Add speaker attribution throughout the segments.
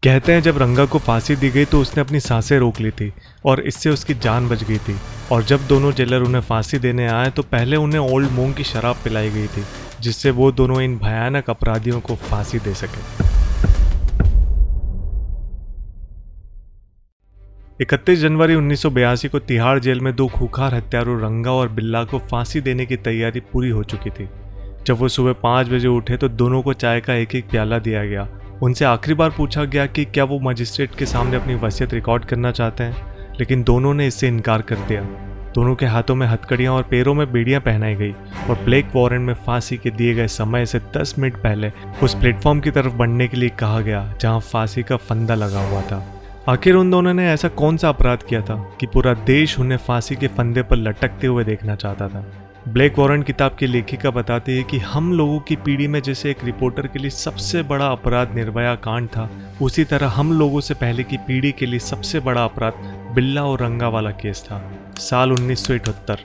Speaker 1: कहते हैं जब रंगा को फांसी दी गई तो उसने अपनी सांसें रोक ली थी और इससे उसकी जान बच गई थी। और जब दोनों जेलर उन्हें फांसी देने आए तो पहले उन्हें ओल्ड मोंग की शराब पिलाई गई थी, जिससे वो दोनों इन भयानक अपराधियों को फांसी दे सके। 31 जनवरी 1982 को तिहाड़ जेल में दो खूंखार हत्यारों रंगा और बिल्ला को फांसी देने की तैयारी पूरी हो चुकी थी। जब वो सुबह 5 बजे उठे तो दोनों को चाय का एक एक प्याला दिया गया। उनसे आखिरी बार पूछा गया कि क्या वो मजिस्ट्रेट के सामने अपनी वसीयत रिकॉर्ड करना चाहते हैं, लेकिन दोनों ने इससे इनकार कर दिया। दोनों के हाथों में हथकड़ियां और पैरों में बेड़ियां पहनाई गई और ब्लैक वारंट में फांसी के दिए गए समय से 10 मिनट पहले उस प्लेटफॉर्म की तरफ बढ़ने के लिए कहा गया जहां फांसी का फंदा लगा हुआ था। आखिर उन दोनों ने ऐसा कौन सा अपराध किया था कि पूरा देश उन्हें फांसी के फंदे पर लटकते हुए देखना चाहता था। ब्लैक वारंट किताब की लेखिका बताती है कि हम लोगों की पीढ़ी में जैसे एक रिपोर्टर के लिए सबसे बड़ा अपराध निर्भया कांड था, उसी तरह हम लोगों से पहले की पीढ़ी के लिए सबसे बड़ा अपराध बिल्ला और रंगा वाला केस था। साल 1978।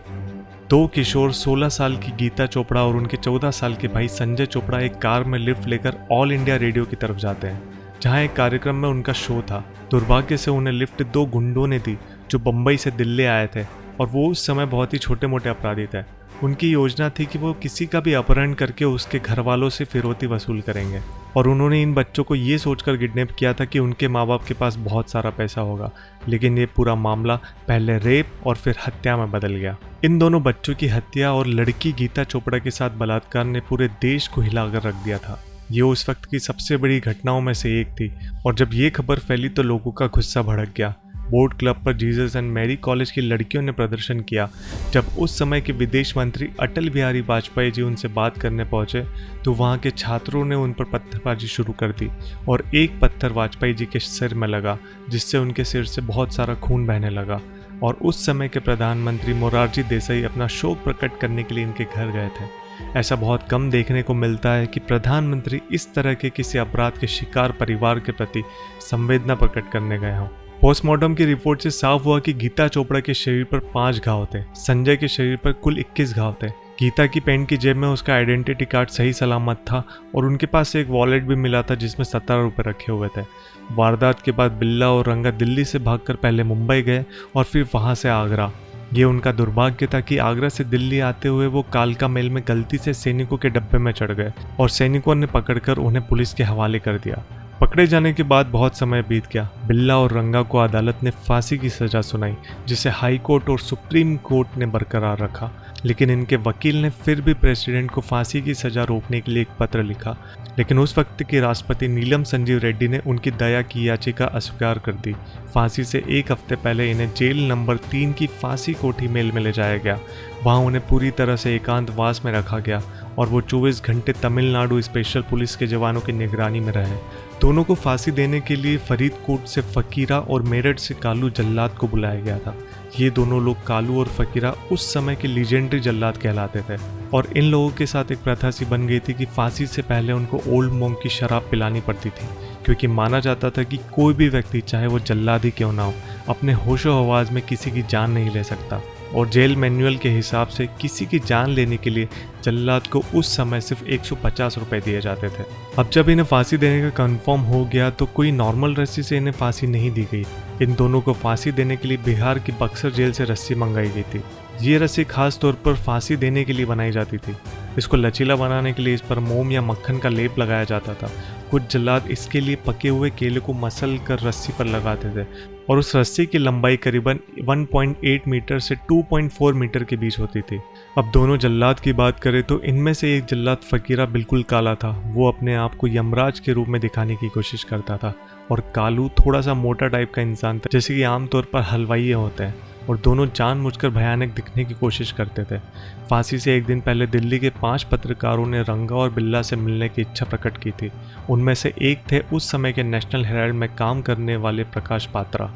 Speaker 1: दो किशोर 16 साल की गीता चोपड़ा और उनके 14 साल के भाई संजय चोपड़ा एक कार में लिफ्ट लेकर ऑल इंडिया रेडियो की तरफ जाते हैं, जहां एक कार्यक्रम में उनका शो था। दुर्भाग्य से उन्हें लिफ्ट दो गुंडों ने दी जो बम्बई से दिल्ली आए थे और वो उस समय बहुत ही छोटे मोटे अपराधी थे। उनकी योजना थी कि वो किसी का भी अपहरण करके उसके घर वालों से फिरौती वसूल करेंगे और उन्होंने इन बच्चों को ये सोचकर किडनैप किया था कि उनके माँ बाप के पास बहुत सारा पैसा होगा, लेकिन ये पूरा मामला पहले रेप और फिर हत्या में बदल गया। इन दोनों बच्चों की हत्या और लड़की गीता चोपड़ा के साथ बलात्कार ने पूरे देश को हिलाकर रख दिया था। ये उस वक्त की सबसे बड़ी घटनाओं में से एक थी और जब ये खबर फैली तो लोगों का गुस्सा भड़क गया। बोट क्लब पर जीसस एंड मैरी कॉलेज की लड़कियों ने प्रदर्शन किया। जब उस समय के विदेश मंत्री अटल बिहारी वाजपेयी जी उनसे बात करने पहुंचे तो वहां के छात्रों ने उन पर पत्थरबाजी शुरू कर दी और एक पत्थर वाजपेयी जी के सिर में लगा, जिससे उनके सिर से बहुत सारा खून बहने लगा। और उस समय के प्रधानमंत्री मोरारजी देसाई अपना शोक प्रकट करने के लिए इनके घर गए थे। ऐसा बहुत कम देखने को मिलता है कि प्रधानमंत्री इस तरह के किसी अपराध के शिकार परिवार के प्रति संवेदना प्रकट करने गए हों। पोस्टमार्टम की रिपोर्ट से साफ हुआ कि गीता चोपड़ा के शरीर पर 5 घाव थे, संजय के शरीर पर कुल 21 घाव थे। गीता की पैंट की जेब में उसका आइडेंटिटी कार्ड सही सलामत था और उनके पास एक वॉलेट भी मिला था जिसमें 17 रुपये रखे हुए थे। वारदात के बाद बिल्ला और रंगा दिल्ली से भागकर पहले मुंबई गए और फिर वहां से आगरा। ये उनका दुर्भाग्य था कि आगरा से दिल्ली आते हुए वो कालका मेल में गलती से सैनिकों के डब्बे में चढ़ गए और सैनिकों ने पकड़कर उन्हें पुलिस के हवाले कर दिया। पकड़े जाने के बाद बहुत समय बीत गया। बिल्ला और रंगा को अदालत ने फांसी की सजा सुनाई, जिसे हाई कोर्ट और सुप्रीम कोर्ट ने बरकरार रखा, लेकिन इनके वकील ने फिर भी प्रेसिडेंट को फांसी की सजा रोकने के लिए एक पत्र लिखा। लेकिन उस वक्त के राष्ट्रपति नीलम संजीव रेड्डी ने उनकी दया की याचिका अस्वीकार कर दी। फांसी से एक हफ्ते पहले इन्हें जेल नंबर 3 की फांसी कोठी मेल में ले जाया गया। वहां उन्हें पूरी तरह से एकांतवास में रखा गया और वो 24 घंटे तमिलनाडु स्पेशल पुलिस के जवानों की निगरानी में रहे। दोनों को फांसी देने के लिए फरीदकोट से फकीरा और मेरठ से कालू जल्लाद को बुलाया गया था। ये दोनों लोग कालू और फकीरा उस समय के लीजेंडरी जल्लाद कहलाते थे और इन लोगों के साथ एक प्रथा सी बन गई थी कि फांसी से पहले उनको ओल्ड मोंग की शराब पिलानी पड़ती थी, क्योंकि माना जाता था कि कोई भी व्यक्ति, चाहे वो जल्लाद ही क्यों ना हो, अपने होशो हवास में किसी की जान नहीं ले सकता। और जेल मैनुअल के हिसाब से किसी की जान लेने के लिए जल्लाद को उस समय सिर्फ 150 रुपए दिए जाते थे। अब जब इन्हें फांसी देने का कंफर्म हो गया तो कोई नॉर्मल रस्सी से इन्हें फांसी नहीं दी गई। इन दोनों को फांसी देने के लिए बिहार की बक्सर जेल से रस्सी मंगाई गई थी। ये रस्सी खास तौर पर फांसी देने के लिए बनाई जाती थी। इसको लचीला बनाने के लिए इस पर मोम या मक्खन का लेप लगाया जाता था। कुछ जल्लाद इसके लिए पके हुए केले को मसल कर रस्सी पर लगाते थे और उस रस्सी की लंबाई करीबन 1.8 मीटर से 2.4 मीटर के बीच होती थी। अब दोनों जल्लाद की बात करें तो इनमें से एक जल्लाद फकीरा बिल्कुल काला था। वो अपने आप को यमराज के रूप में दिखाने की कोशिश करता था और कालू थोड़ा सा मोटा टाइप का इंसान था, जैसे कि आमतौर पर हलवाई होते हैं, और दोनों जानबूझकर भयानक दिखने की कोशिश करते थे। फांसी से एक दिन पहले दिल्ली के 5 पत्रकारों ने रंगा और बिल्ला से मिलने की इच्छा प्रकट की थी। उनमें से एक थे उस समय के नेशनल हेराल्ड में काम करने वाले प्रकाश पात्रा।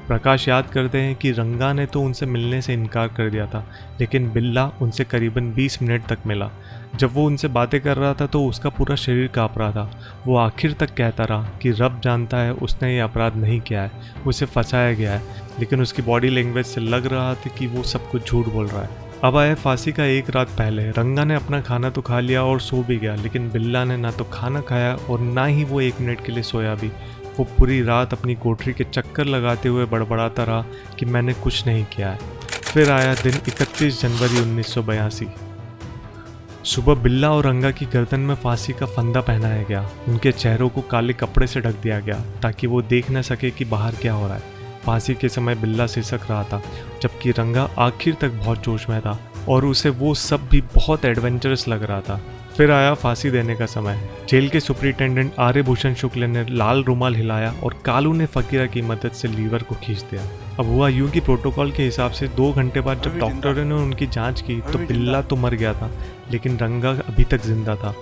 Speaker 1: प्रकाश याद करते हैं कि रंगा ने तो उनसे मिलने से इनकार कर दिया था, लेकिन बिल्ला उनसे करीबन 20 मिनट तक मिला। जब वो उनसे बातें कर रहा था तो उसका पूरा शरीर काँप रहा था। वो आखिर तक कहता रहा कि रब जानता है उसने ये अपराध नहीं किया है, उसे फंसाया गया है, लेकिन उसकी बॉडी लैंग्वेज से लग रहा था कि वो सब कुछ झूठ बोल रहा है। अब आए फांसी का एक रात पहले। रंगा ने अपना खाना तो खा लिया और सो भी गया, लेकिन बिल्ला ने ना तो खाना खाया और ना ही वो 1 मिनट के लिए सोया भी, वो पूरी रात अपनी कोठरी के चक्कर लगाते हुए बड़बड़ाता रहा कि मैंने कुछ नहीं किया है। फिर आया दिन 31 जनवरी 1982। सुबह बिल्ला और रंगा की गर्दन में फांसी का फंदा पहनाया गया। उनके चेहरों को काले कपड़े से ढक दिया गया ताकि वो देख न सके कि बाहर क्या हो रहा है। फांसी के समय बिल्ला सिसक रहा था, जबकि रंगा आखिर तक बहुत जोश में था और उसे वो सब भी बहुत एडवेंचरस लग रहा था। फिर आया फांसी देने का समय। जेल के सुपरिटेंडेंट आर्यभूषण शुक्ल ने लाल रुमाल हिलाया और कालू ने फकीरा की मदद से लीवर को खींच दिया। अब हुआ यूं कि प्रोटोकॉल के हिसाब से 2 घंटे बाद जब डॉक्टरों ने उनकी जांच की तो बिल्ला तो मर गया था, लेकिन रंगा अभी तक जिंदा था।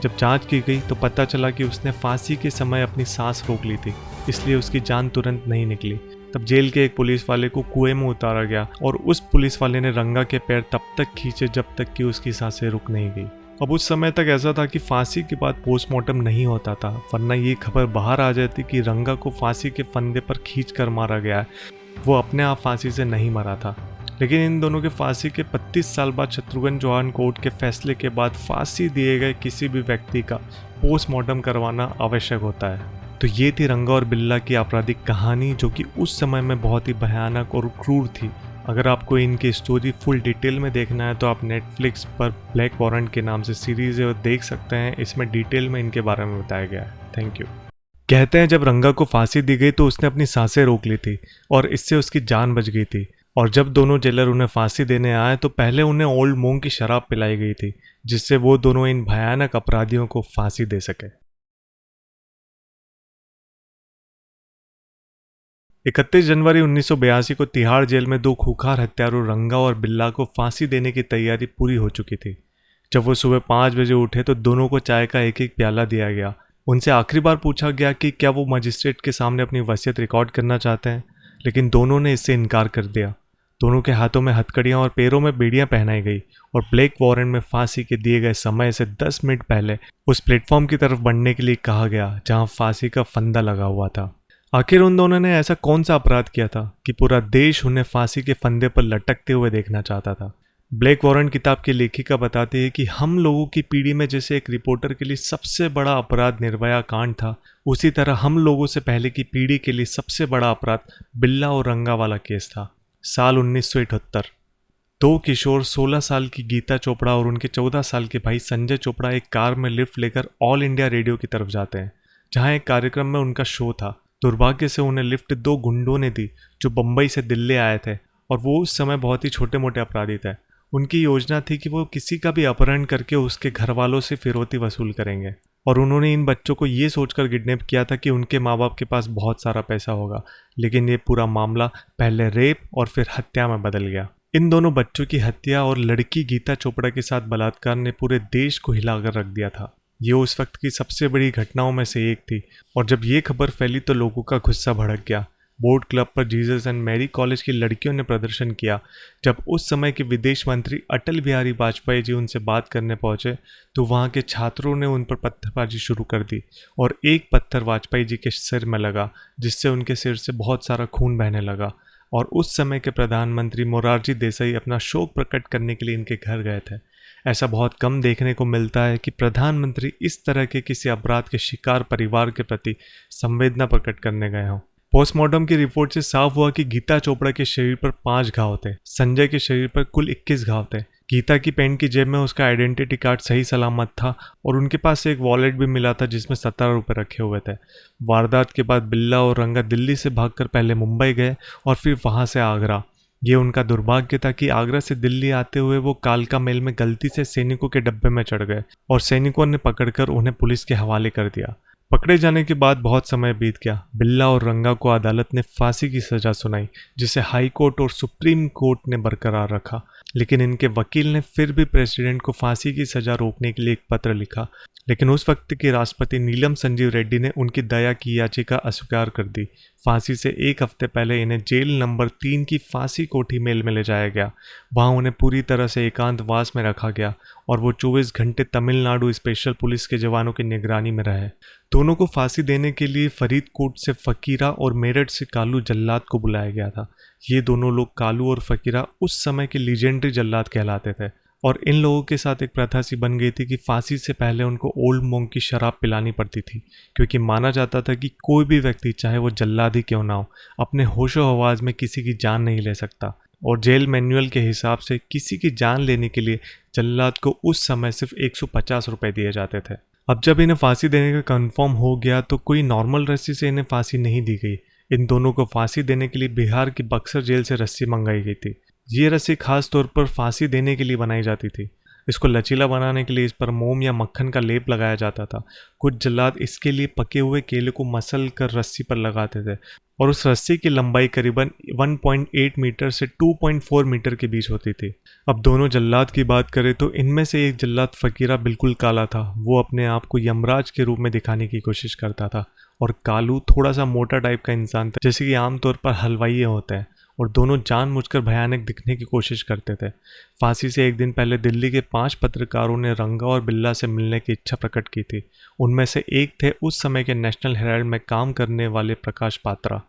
Speaker 1: जब जांच की गई तो पता चला कि उसने फांसी के समय अपनी सांस रोक ली थी, इसलिए उसकी जान तुरंत नहीं निकली। तब जेल के एक पुलिस वाले को कुएं में उतारा गया और उस पुलिस वाले ने रंगा के पैर तब तक खींचे जब तक कि उसकी सांसें रुक नहीं गई। अब उस समय तक ऐसा था कि फांसी के बाद पोस्टमार्टम नहीं होता था, वरना ये खबर बाहर आ जाती कि रंगा को फांसी के फंदे पर खींच कर मारा गया है। वो अपने आप फांसी से नहीं मरा था। लेकिन इन दोनों के फांसी के 32 साल बाद शत्रुघ्न चौहान कोर्ट के फैसले के बाद फांसी दिए गए किसी भी व्यक्ति का पोस्टमार्टम करवाना आवश्यक होता है। तो ये थी रंगा और बिल्ला की आपराधिक कहानी, जो कि उस समय में बहुत ही भयानक और क्रूर थी। अगर आपको इनकी स्टोरी फुल डिटेल में देखना है तो आप नेटफ्लिक्स पर ब्लैक वारंट के नाम से सीरीज है वो देख सकते हैं। इसमें डिटेल में इनके बारे में बताया गया है। Thank you. कहते हैं जब रंगा को फांसी दी गई तो उसने अपनी सांसें रोक ली थी और इससे उसकी जान बच गई थी। और जब दोनों जेलर उन्हें फांसी देने आए तो पहले उन्हें ओल्ड मोंग की शराब पिलाई गई थी, जिससे वो दोनों इन भयानक अपराधियों को फांसी दे सके। 31 जनवरी 1982 को तिहाड़ जेल में 2 खूंखार हत्यारों रंगा और बिल्ला को फांसी देने की तैयारी पूरी हो चुकी थी। जब वो सुबह 5 बजे उठे तो दोनों को चाय का एक एक प्याला दिया गया। उनसे आखिरी बार पूछा गया कि क्या वो मजिस्ट्रेट के सामने अपनी वसीयत रिकॉर्ड करना चाहते हैं, लेकिन दोनों ने इससे इनकार कर दिया। दोनों के हाथों में हथकड़ियां और पैरों में बेड़ियां पहनाई गई और ब्लैक वारंट में फांसी के दिए गए समय से 10 मिनट पहले उस प्लेटफॉर्म की तरफ बढ़ने के लिए कहा गया जहां फांसी का फंदा लगा हुआ था। आखिर उन दोनों ने ऐसा कौन सा अपराध किया था कि पूरा देश उन्हें फांसी के फंदे पर लटकते हुए देखना चाहता था। ब्लैक वारंट किताब की लेखिका बताती है कि हम लोगों की पीढ़ी में जैसे एक रिपोर्टर के लिए सबसे बड़ा अपराध निर्भया कांड था, उसी तरह हम लोगों से पहले की पीढ़ी के लिए सबसे बड़ा अपराध बिल्ला और रंगा वाला केस था। साल 1978। 2 किशोर 16 साल की गीता चोपड़ा और उनके 14 साल के भाई संजय चोपड़ा एक कार में लिफ्ट लेकर ऑल इंडिया रेडियो की तरफ जाते हैं, जहां एक कार्यक्रम में उनका शो था। दुर्भाग्य से उन्हें लिफ्ट 2 गुंडों ने दी जो बंबई से दिल्ली आए थे और वो उस समय बहुत ही छोटे मोटे अपराधी थे। उनकी योजना थी कि वो किसी का भी अपहरण करके उसके घर वालों से फिरौती वसूल करेंगे और उन्होंने इन बच्चों को ये सोचकर किडनैप किया था कि उनके माँ बाप के पास बहुत सारा पैसा होगा। लेकिन ये पूरा मामला पहले रेप और फिर हत्या में बदल गया। इन दोनों बच्चों की हत्या और लड़की गीता चोपड़ा के साथ बलात्कार ने पूरे देश को हिलाकर रख दिया था। ये उस वक्त की सबसे बड़ी घटनाओं में से एक थी और जब ये खबर फैली तो लोगों का गुस्सा भड़क गया। बोर्ड क्लब पर जीसस एंड मैरी कॉलेज की लड़कियों ने प्रदर्शन किया। जब उस समय के विदेश मंत्री अटल बिहारी वाजपेयी जी उनसे बात करने पहुंचे तो वहां के छात्रों ने उन पर पत्थरबाजी शुरू कर दी और एक पत्थर वाजपेयी जी के सिर में लगा, जिससे उनके सिर से बहुत सारा खून बहने लगा। और उस समय के प्रधानमंत्री मोरारजी देसाई अपना शोक प्रकट करने के लिए इनके घर गए थे। ऐसा बहुत कम देखने को मिलता है कि प्रधानमंत्री इस तरह के किसी अपराध के शिकार परिवार के प्रति संवेदना प्रकट करने गए हों। पोस्टमार्टम की रिपोर्ट से साफ हुआ कि गीता चोपड़ा के शरीर पर 5 घाव थे, संजय के शरीर पर कुल 21 घाव थे। गीता की पैंट की जेब में उसका आइडेंटिटी कार्ड सही सलामत था और उनके पास एक वॉलेट भी मिला था जिसमें 17 रुपये रखे हुए थे। वारदात के बाद बिल्ला और रंगा दिल्ली से भागकर पहले मुंबई गए और फिर वहां से आगरा। ये उनका दुर्भाग्य था कि आगरा से दिल्ली आते हुए वो कालका मेल में गलती से सैनिकों के डब्बे में चढ़ गए और सैनिकों ने पकड़कर उन्हें पुलिस के हवाले कर दिया। पकड़े जाने के बाद बहुत समय बीत गया। बिल्ला और रंगा को अदालत ने फांसी की सजा सुनाई, जिसे हाई कोर्ट और सुप्रीम कोर्ट ने बरकरार रखा। लेकिन इनके वकील ने फिर भी प्रेसिडेंट को फांसी की सजा रोकने के लिए एक पत्र लिखा, लेकिन उस वक्त के राष्ट्रपति नीलम संजीव रेड्डी ने उनकी दया की याचिका अस्वीकार कर दी। फांसी से 1 हफ्ते पहले इन्हें जेल नंबर 3 की फांसी कोठी मेल में ले जाया गया। वहां उन्हें पूरी तरह से एकांतवास में रखा गया और वो 24 घंटे तमिलनाडु स्पेशल पुलिस के जवानों की निगरानी में रहे। दोनों को फांसी देने के लिए फरीदकोट से फकीरा और मेरठ से कालू जल्लाद को बुलाया गया था। ये दोनों लोग कालू और फकीरा उस समय के लीजेंडरी जल्लाद कहलाते थे। और इन लोगों के साथ एक प्रथा सी बन गई थी कि फांसी से पहले उनको ओल्ड मोंग की शराब पिलानी पड़ती थी, क्योंकि माना जाता था कि कोई भी व्यक्ति, चाहे वो जल्लाद ही क्यों ना हो, अपने होशो हवास में किसी की जान नहीं ले सकता। और जेल मैनुअल के हिसाब से किसी की जान लेने के लिए जल्लाद को उस समय सिर्फ 150 रुपए दिए जाते थे। अब जब इन्हें फांसी देने का कंफर्म हो गया तो कोई नॉर्मल रस्सी से इन्हें फांसी नहीं दी गई। इन दोनों को फांसी देने के लिए बिहार की बक्सर जेल से रस्सी मंगाई गई थी। ये रस्सी खास तौर पर फांसी देने के लिए बनाई जाती थी। इसको लचीला बनाने के लिए इस पर मोम या मक्खन का लेप लगाया जाता था। कुछ जल्लाद इसके लिए पके हुए केले को मसल कर रस्सी पर लगाते थे और उस रस्सी की लंबाई करीबन 1.8 मीटर से 2.4 मीटर के बीच होती थी। अब दोनों जल्लाद की बात करें तो इनमें से एक जल्लाद फकीरा बिल्कुल काला था। वो अपने आप को यमराज के रूप में दिखाने की कोशिश करता था और कालू थोड़ा सा मोटा टाइप का इंसान था, जैसे कि आमतौर पर हलवाई होते हैं, और दोनों जानबूझकर भयानक दिखने की कोशिश करते थे। फांसी से एक दिन पहले दिल्ली के 5 पत्रकारों ने रंगा और बिल्ला से मिलने की इच्छा प्रकट की थी। उनमें से एक थे उस समय के नेशनल हेराल्ड में काम करने वाले प्रकाश पात्रा।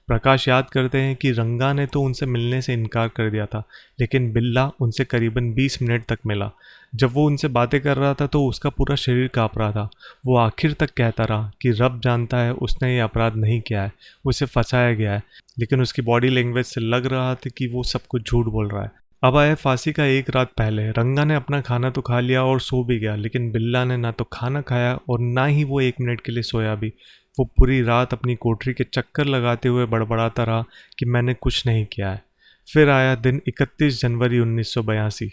Speaker 1: प्रकाश याद करते हैं कि रंगा ने तो उनसे मिलने से इनकार कर दिया था, लेकिन बिल्ला उनसे करीबन 20 मिनट तक मिला। जब वो उनसे बातें कर रहा था तो उसका पूरा शरीर काँप रहा था। वो आखिर तक कहता रहा कि रब जानता है उसने ये अपराध नहीं किया है, उसे फंसाया गया है, लेकिन उसकी बॉडी लैंग्वेज से लग रहा था कि वो सब कुछ झूठ बोल रहा है। अब आया फांसी का एक रात पहले। रंगा ने अपना खाना तो खा लिया और सो भी गया, लेकिन बिल्ला ने ना तो खाना खाया और ना ही वो 1 मिनट के लिए सोया भी। वो पूरी रात अपनी कोठरी के चक्कर लगाते हुए बड़बड़ाता रहा कि मैंने कुछ नहीं किया है। फिर आया दिन 31 जनवरी 1982।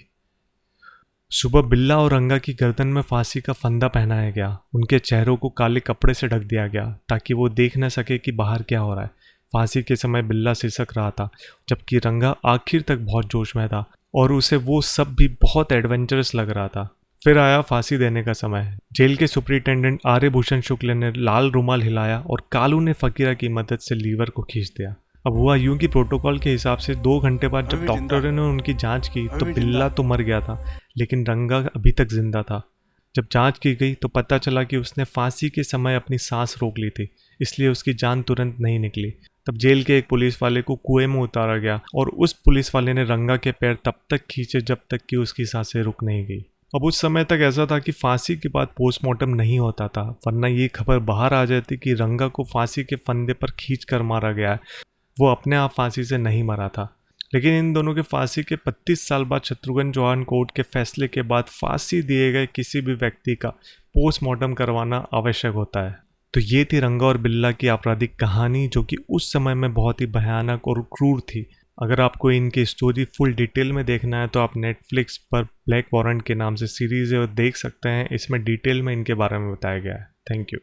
Speaker 1: सुबह बिल्ला और रंगा की गर्दन में फांसी का फंदा पहनाया गया। उनके चेहरों को काले कपड़े से ढक दिया गया ताकि वो देख न सके कि बाहर क्या हो रहा है। फांसी के समय बिल्ला सिसक रहा था, जबकि रंगा आखिर तक बहुत जोश में था और उसे वो सब भी बहुत एडवेंचरस लग रहा था। फिर आया फांसी देने का समय। जेल के सुपरिटेंडेंट आर्यभूषण शुक्ल ने लाल रुमाल हिलाया और कालू ने फकीरा की मदद से लीवर को खींच दिया। अब हुआ यूं कि प्रोटोकॉल के हिसाब से 2 घंटे बाद जब डॉक्टरों ने उनकी जांच की तो बिल्ला तो मर गया था, लेकिन रंगा अभी तक जिंदा था। जब जांच की गई तो पता चला कि उसने फांसी के समय अपनी सांस रोक ली थी, इसलिए उसकी जान तुरंत नहीं निकली। तब जेल के एक पुलिस वाले को कुएं में उतारा गया और उस पुलिस वाले ने रंगा के पैर तब तक खींचे जब तक कि उसकी सांसें रुक नहीं गई। अब उस समय तक ऐसा था कि फांसी के बाद पोस्टमार्टम नहीं होता था, वरना ये खबर बाहर आ जाती कि रंगा को फांसी के फंदे पर खींच कर मारा गया है। वो अपने आप फांसी से नहीं मरा था। लेकिन इन दोनों के फांसी के 32 साल बाद शत्रुघ्न चौहान कोर्ट के फैसले के बाद फांसी दिए गए किसी भी व्यक्ति का पोस्टमार्टम करवाना आवश्यक होता है। तो ये थी रंगा और बिल्ला की आपराधिक कहानी, जो कि उस समय में बहुत ही भयानक और क्रूर थी। अगर आपको इनकी स्टोरी फुल डिटेल में देखना है तो आप नेटफ्लिक्स पर ब्लैक वारंट के नाम से सीरीज है और देख सकते हैं। इसमें डिटेल में इनके बारे में बताया गया है। Thank you.